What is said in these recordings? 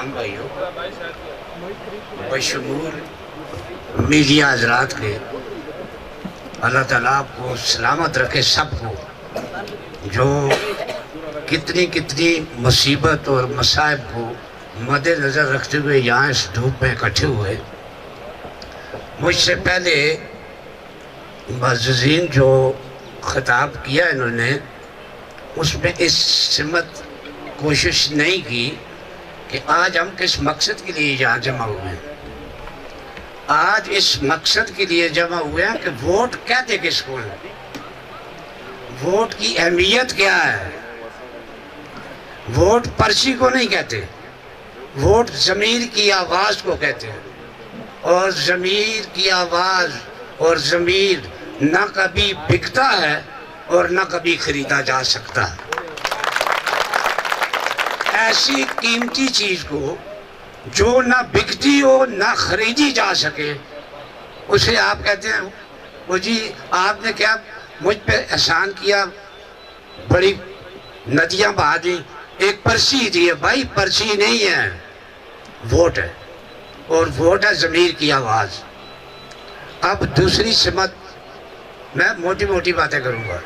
اسلام بھائیوں، بشمول میڈیا حضرات کے، اللہ تعالیٰ آپ کو سلامت رکھے سب کو، جو کتنی مصیبت اور مصائب کو مد نظر رکھتے ہوئے یہاں اس دھوپ میں اکٹھے ہوئے۔ مجھ سے پہلے معززین جو خطاب کیا انہوں نے، اس میں اس سمت کوشش نہیں کی کہ آج ہم کس مقصد کے لیے یہاں جمع ہوئے ہیں۔ آج اس مقصد کے لیے جمع ہوئے ہیں کہ ووٹ کہتے کس کو ہیں، ووٹ کی اہمیت کیا ہے۔ ووٹ پرچی کو نہیں کہتے، ووٹ ضمیر کی آواز کو کہتے ہیں، اور ضمیر کی آواز اور ضمیر نہ کبھی بکتا ہے اور نہ کبھی خریدا جا سکتا ہے۔ ایسی قیمتی چیز کو جو نہ بکتی ہو نہ خریدی جا سکے، اسے آپ کہتے ہیں وہ جی آپ نے کیا مجھ پہ احسان کیا، بڑی ندیاں بہا دیں، ایک پرچی دی ہے۔ بھائی پرچی نہیں ہے، ووٹ ہے، اور ووٹ ہے ضمیر کی آواز۔ اب دوسری سمت، میں موٹی باتیں کروں گا،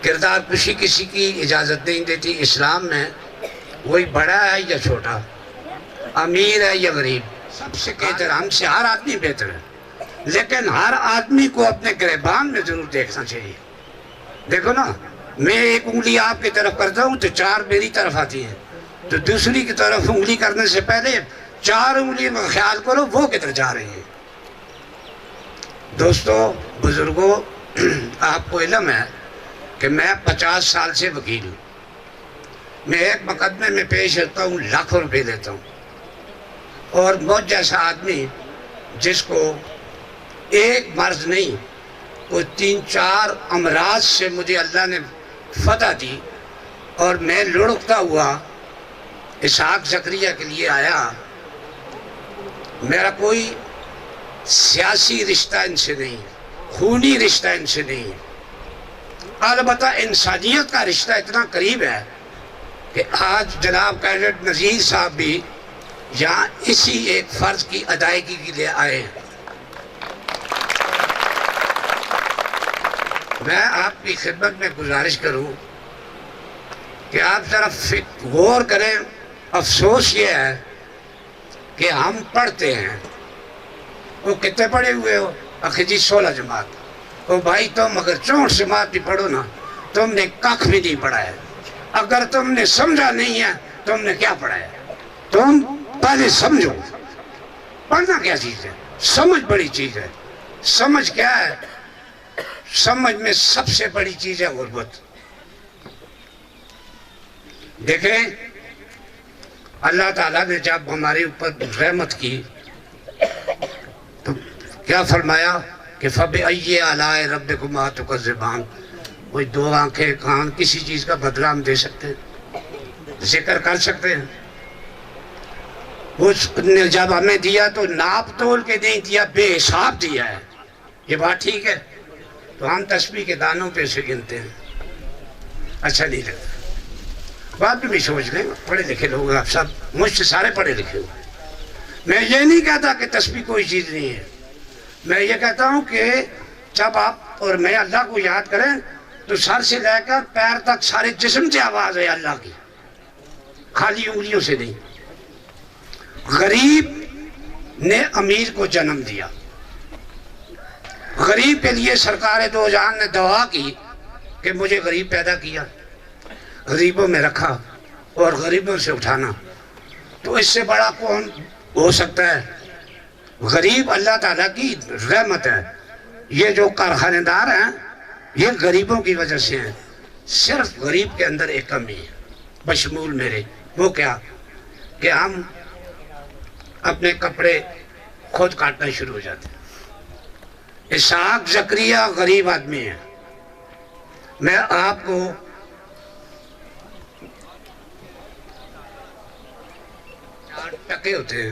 کردار کشی کسی کی اجازت نہیں دیتی اسلام میں۔ وہی بڑا ہے یا چھوٹا، امیر ہے یا غریب، سب سے بہتر، ہم سے ہر آدمی بہتر ہے، لیکن ہر آدمی کو اپنے گریبان میں ضرور دیکھنا چاہیے۔ دیکھو نا، میں ایک انگلی آپ کی طرف کرتا ہوں تو 4 میری طرف آتی ہیں، تو دوسری کی طرف انگلی کرنے سے پہلے 4 انگلیوں کا خیال کرو وہ کدھر جا رہی ہیں۔ دوستو، بزرگوں، آپ کو علم ہے کہ میں 50 سال سے وکیل ہوں۔ میں ایک مقدمے میں پیش ہوتا ہوں، لاکھوں روپے لیتا ہوں، اور مجھ جیسا آدمی جس کو ایک مرض نہیں، وہ 3-4 امراض سے مجھے اللہ نے فتح دی، اور میں لڑکتا ہوا اسحاق زکریا کے لیے آیا۔ میرا کوئی سیاسی رشتہ ان سے نہیں، خونی رشتہ ان سے نہیں، البتہ انسانیت کا رشتہ اتنا قریب ہے کہ آج جناب کیڈٹ نذیر صاحب بھی یہاں اسی ایک فرض کی ادائیگی کے لیے آئے ہیں۔ میں آپ کی خدمت میں گزارش کروں کہ آپ ذرا غور کریں۔ افسوس یہ ہے کہ ہم پڑھتے ہیں، وہ کتنے پڑھے ہوئے ہو؟ اخی جی 16 جماعت۔ او بھائی تم اگر 64 جماعت بھی پڑھو نا، تم نے کخ بھی نہیں پڑھا ہے۔ اگر تم نے سمجھا نہیں ہے، تم نے کیا پڑھا ہے؟ تم پہلے سمجھو۔ پڑھنا کیا چیز ہے؟ سمجھ بڑی چیز ہے۔ سمجھ کیا ہے؟ سمجھ میں سب سے بڑی چیز ہے غربت۔ دیکھیں، اللہ تعالیٰ نے جب ہمارے اوپر رحمت کی تو کیا فرمایا کہ فَبِأَيِّ آلَاءِ رَبِّكُمَا تُكَذِّبَانِ۔ کوئی 2 آنکھیں، کان، کسی چیز کا بدلہ ہم دے سکتے ہیں، ذکر کر سکتے ہیں؟ اس نے جب ہمیں دیا تو ناپ تول کے نہیں دیا، بے حساب دیا ہے۔ یہ بات ٹھیک ہے؟ تو ہم تسبیح کے دانوں پہ سے گنتے ہیں، اچھا نہیں لگتا۔ بات بھی سوچ لیں، پڑھے لکھے لوگ آپ سب، مجھ سے سارے پڑھے لکھے ہوئے۔ میں یہ نہیں کہتا کہ تسبیح کوئی چیز نہیں ہے، میں یہ کہتا ہوں کہ جب آپ اور میں اللہ کو یاد کریں تو سر سے لے کر پیر تک سارے جسم سے آواز ہے اللہ کی، خالی انگلیوں سے نہیں۔ غریب نے امیر کو جنم دیا، غریب کے لیے سرکار دو جہان نے دعا کی کہ مجھے غریب پیدا کیا، غریبوں میں رکھا اور غریبوں سے اٹھانا، تو اس سے بڑا کون ہو سکتا ہے؟ غریب اللہ تعالیٰ کی رحمت ہے۔ یہ جو کارخانے دار ہیں یہ غریبوں کی وجہ سے ہیں۔ صرف غریب کے اندر ایک کمی ہے، بشمول میرے، وہ کیا کہ ہم اپنے کپڑے خود کاٹنا شروع ہو جاتے ہیں۔ اسحاق زکریا غریب آدمی ہے۔ میں آپ کو ٹکے ہوتے ہیں،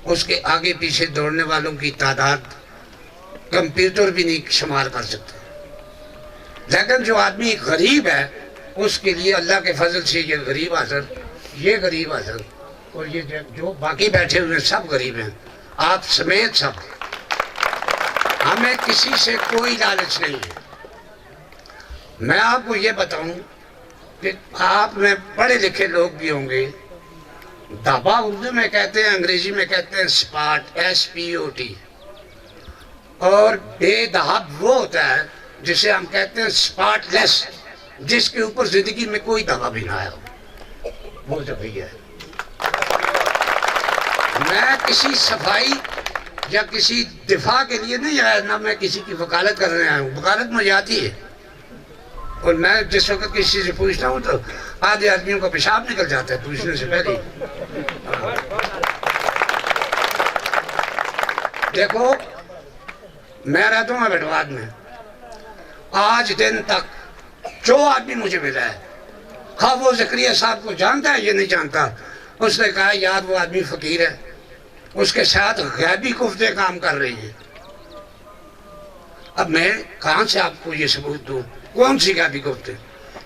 اس کے آگے پیچھے دوڑنے والوں کی تعداد کمپیوٹر بھی نہیں شمار کر سکتے، لیکن جو آدمی غریب ہے اس کے لیے اللہ کے فضل سے یہ غریب حاضر، یہ غریب حاضر، اور یہ جو باقی بیٹھے ہوئے ہیں سب غریب ہیں، آپ سمیت سب۔ ہمیں کسی سے کوئی لالچ نہیں ہے۔ میں آپ کو یہ بتاؤں کہ آپ میں پڑھے لکھے لوگ بھی ہوں گے، دبا اردو میں کہتے ہیں، انگریزی میں کہتے ہیں سپاٹ، SPOT، اور بے دہب وہ ہوتا ہے جسے ہم کہتے ہیں سپاٹ لیس، جس کے اوپر زندگی میں کوئی دبا بھی نہ آیا ہو، وہ جو بھی ہے۔ میں کسی صفائی یا کسی دفاع کے لیے نہیں آیا، نہ میں کسی کی وکالت کرنے آیا ہوں، وکالت مجھے آتی ہے، اور میں جس وقت کسی سے پوچھتا ہوں تو آدھے آدمیوں کا پیشاب نکل جاتا ہے پوچھنے سے پہلے۔ دیکھو میں رہتا ہوں بٹواد میں، آج دن تک جو آدمی مجھے ملا ہے، خواہ وہ زکریا صاحب کو جانتا ہے یہ نہیں جانتا، اس نے کہا یار وہ آدمی فقیر ہے، اس کے ساتھ غیبی کفتے کام کر رہی ہیں۔ اب میں کہاں سے آپ کو یہ ثبوت دوں؟ کون سی غیبی کفتے؟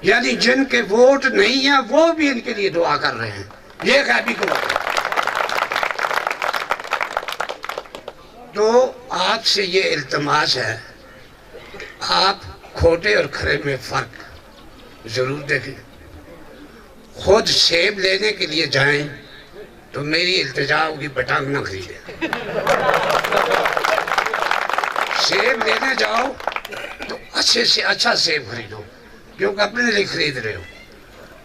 یعنی جن کے ووٹ نہیں ہیں وہ بھی ان کے لیے دعا کر رہے ہیں، یہ غیبی کفتے۔ تو آپ سے یہ التماس ہے، آپ کھوٹے اور کھرے میں فرق ضرور دیکھیں۔ خود سیب لینے کے لیے جائیں تو میری التجا ہوگی بٹانگ نہ خریدیں۔ سیب لینے جاؤ تو اچھے سے اچھا سیب خریدو، کیونکہ اپنے لیے خرید رہے ہو۔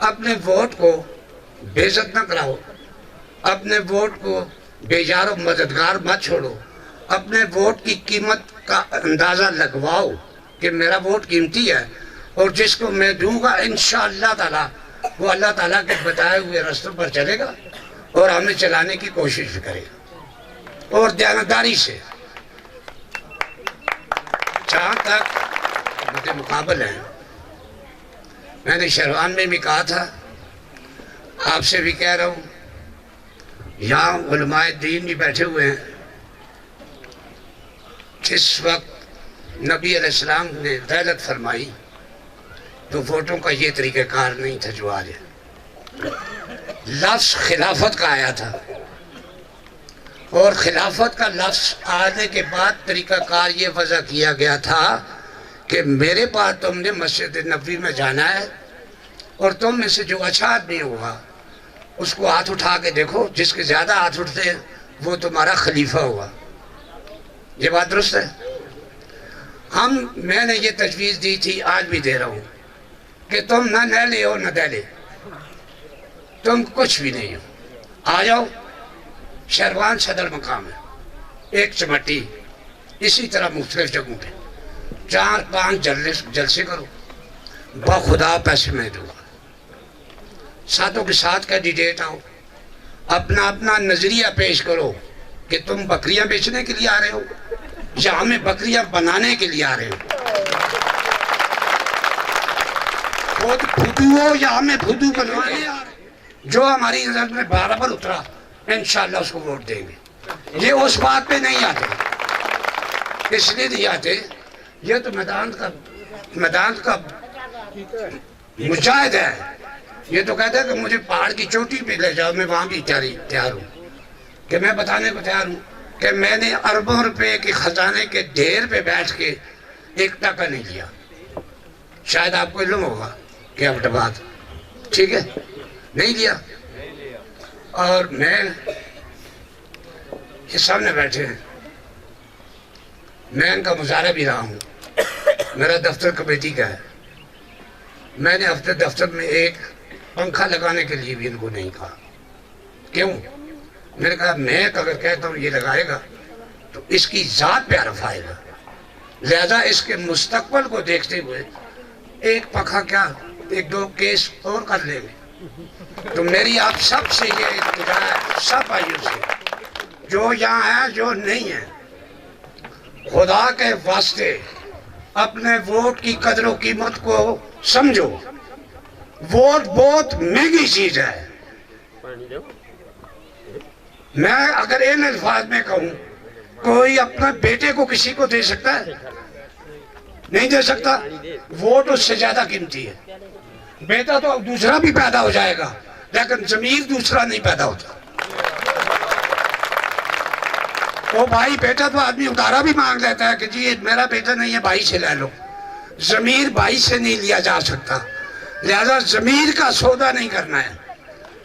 اپنے ووٹ کو بے عزت نہ کراؤ، اپنے ووٹ کو بے یار و مددگار مت چھوڑو، اپنے ووٹ کی قیمت کا اندازہ لگواؤ کہ میرا ووٹ قیمتی ہے، اور جس کو میں دوں گا انشاءاللہ تعالی وہ اللہ تعالیٰ کے بتائے ہوئے رستوں پر چلے گا اور ہمیں چلانے کی کوشش بھی کرے گا، اور دیانتداری سے۔ جہاں تک مجھے مقابل ہیں، میں نے شہروان میں بھی کہا تھا، آپ سے بھی کہہ رہا ہوں، یہاں علماء دین بھی بیٹھے ہوئے ہیں۔ جس وقت نبی علیہ السلام نے غیرت فرمائی تو ووٹوں کا یہ طریقہ کار نہیں تھا جو آج ہے۔ لفظ خلافت کا آیا تھا، اور خلافت کا لفظ آنے کے بعد طریقہ کار یہ وضع کیا گیا تھا کہ میرے پاس تم نے مسجد نبوی میں جانا ہے، اور تم میں سے جو اچھا آدمی ہوگا اس کو ہاتھ اٹھا کے دیکھو، جس کے زیادہ ہاتھ اٹھتے ہیں وہ تمہارا خلیفہ ہوگا۔ یہ بات درست ہے؟ میں نے یہ تجویز دی تھی، آج بھی دے رہا ہوں، کہ تم نہ نیلے ہو نہ دیلے، تم کچھ بھی نہیں ہو، آ جاؤ۔ شہروان صدر مقام ہے، ایک چمٹی، اسی طرح مختلف جگہوں پہ 4-5 جلسے کرو، بخدا پیسے میں دوں گا۔ ساتھوں کے ساتھ کینڈیڈیٹ آؤ، اپنا اپنا نظریہ پیش کرو کہ تم بکریاں بیچنے کے لیے آ رہے ہو یا ہمیں بکریاں بنانے کے لیے آ رہے ہو، خود بھدو ہو یا ہمیں بھدو بنوانے آ رہے ہو۔ جو ہماری نظر میں برابر اترا انشاءاللہ اس کو ووٹ دیں گے۔ یہ اس بات پہ نہیں آتے، اس لیے نہیں آتے، یہ تو میدان کا مجاہد ہے۔ یہ تو کہتا ہے کہ مجھے پہاڑ کی چوٹی پہ لے جاؤ، میں وہاں بھی تیار ہوں، کہ میں بتانے کو تیار ہوں کہ میں نے اربوں روپے کے خزانے کے ڈھیر پہ بیٹھ کے 1 ٹکا نہیں لیا۔ شاید آپ کو علم ہوگا کہ اب بات ٹھیک ہے، نہیں لیا۔ اور میں یہ سامنے بیٹھے ہیں، میں ان کا مظاہرہ بھی رہا ہوں، میرا دفتر کمیٹی کا ہے، میں نے ہفتے دفتر میں ایک پنکھا لگانے کے لیے بھی ان کو نہیں کہا۔ کیوں؟ میں نے کہا میں اگر کہتا ہوں یہ لگائے گا تو اس کی ذات پہ حرف آئے گا، لہذا اس کے مستقبل کو دیکھتے ہوئے ایک پنکھا کیا 1-2 کیس اور کر لیں گے۔ تو میری آپ سب سے یہ التجا ہے، سب بھائیوں سے، جو یہاں ہیں جو نہیں ہیں، خدا کے واسطے اپنے ووٹ کی قدر و قیمت کو سمجھو۔ ووٹ بہت مہنگی چیز ہے۔ میں اگر ان الفاظ میں کہوں، کوئی اپنے بیٹے کو کسی کو دے سکتا ہے؟ نہیں دے سکتا۔ ووٹ اس سے زیادہ قیمتی ہے۔ بیٹا تو دوسرا بھی پیدا ہو جائے گا، لیکن ضمیر دوسرا نہیں پیدا ہوتا۔ وہ بھائی بیٹا تو آدمی ادارہ بھی مانگ لیتا ہے کہ جی یہ میرا بیٹا نہیں ہے، بھائی سے لے لو. ضمیر بھائی سے نہیں لیا جا سکتا، لہذا ضمیر کا سودا نہیں کرنا ہے.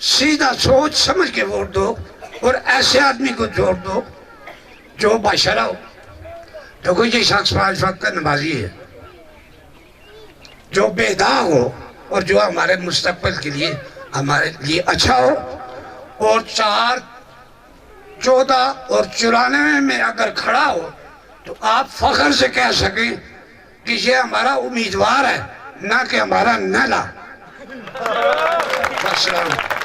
سیدھا سوچ سمجھ کے ووٹ دو اور ایسے آدمی کو جوڑ دو جو باشرہ ہو. دیکھو یہ شخص 5 وقت کا نمازی ہے، جو بے داغ ہو اور جو ہمارے مستقبل کے لیے ہمارے لیے اچھا ہو. اور 4 14 اور 94 میں اگر کھڑا ہو تو آپ فخر سے کہہ سکیں کہ یہ ہمارا امیدوار ہے، نہ کہ ہمارا نالا. السلام.